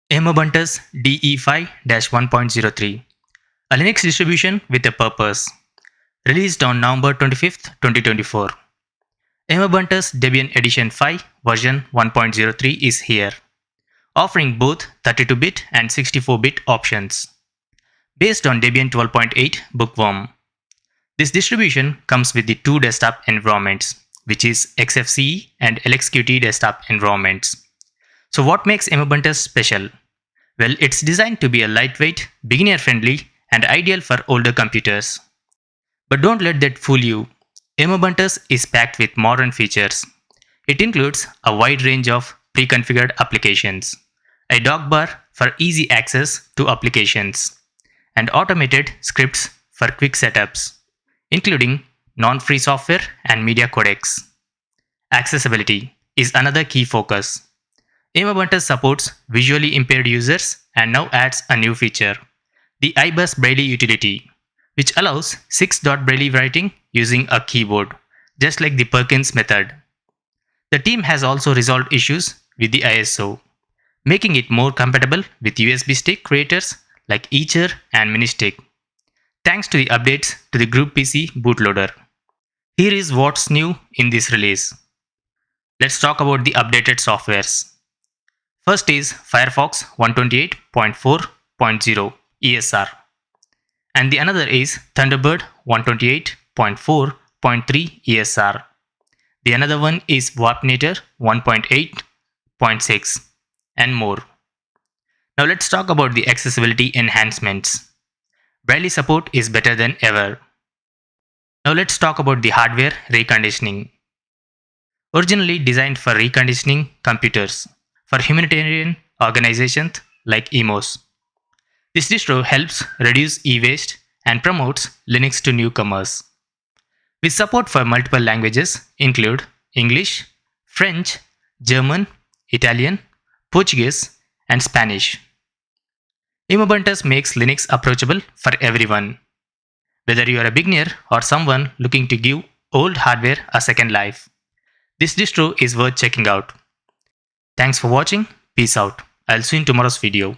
Emmabuntüs DE 5.1.03, a Linux distribution with a purpose. Released on November 25th, 2024. Emmabuntüs Debian Edition 5 version 1.03 is here, offering both 32-bit and 64-bit options. Based on Debian 12.8 Bookworm. This distribution comes with the two desktop environments, which is XFCE and LXQT desktop environments. So what makes Emmabuntüs special? Well, it's designed to be a lightweight, beginner-friendly, and ideal for older computers. But don't let that fool you. Emmabuntüs is packed with modern features. It includes a wide range of pre-configured applications, a dock bar for easy access to applications, and automated scripts for quick setups, including non-free software and media codecs. Accessibility is another key focus. Emmabuntüs supports visually impaired users and now adds a new feature, the ibus-braille utility, which allows 6-dot braille writing using a keyboard, just like the Perkins method. The team has also resolved issues with the ISO, making it more compatible with USB stick creators like eChur and Ministick, thanks to the updates to the Group PC bootloader. Here is what's new in this release. Let's talk about the updated softwares. First is Firefox 128.4.0 ESR, and the another is Thunderbird 128.4.3 ESR. The another one is Warpnator 1.8.6 and more. Now let's talk about the accessibility enhancements. Braille support is better than ever. Now let's talk about the hardware reconditioning. Originally designed for reconditioning computers for humanitarian organizations like Emmaüs. This distro helps reduce e-waste and promotes Linux to newcomers. With support for multiple languages include English, French, German, Italian, Portuguese, and Spanish. Emmabuntüs makes Linux approachable for everyone, whether you are a beginner or someone looking to give old hardware a second life. This distro is worth checking out. Thanks for watching. Peace out. I'll see you in tomorrow's video.